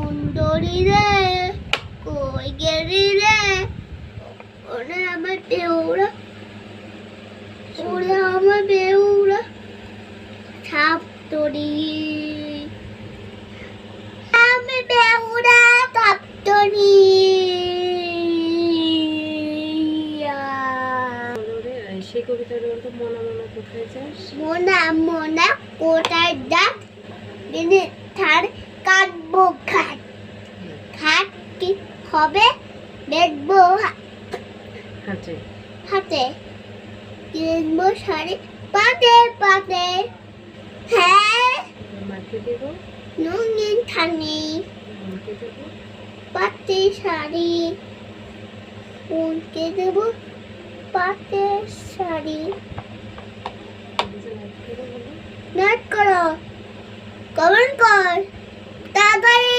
সুন্দরী রে কই গেলি রে ওরে আমার বেউরা ওরে আমার বেউরা ছাপ তরি আমি বেউরা ছাপ তরি সেই কবিতার বলতো মনা মনা কোথায় যাস মোনা মোনা কোথায় যাস দিনে থার কাটবো খাট খাট কি হবে দেখবো হাতে হাতে কিনবো শাড়ি পাতে পাতে হ্যাঁ মাকে দেব রঙিন থানি মাকে দেব পাতে শাড়ি কোনকে দেবো পাতে শাড়ি নাট করো কমেন্ট কর তাড়াতাড়ি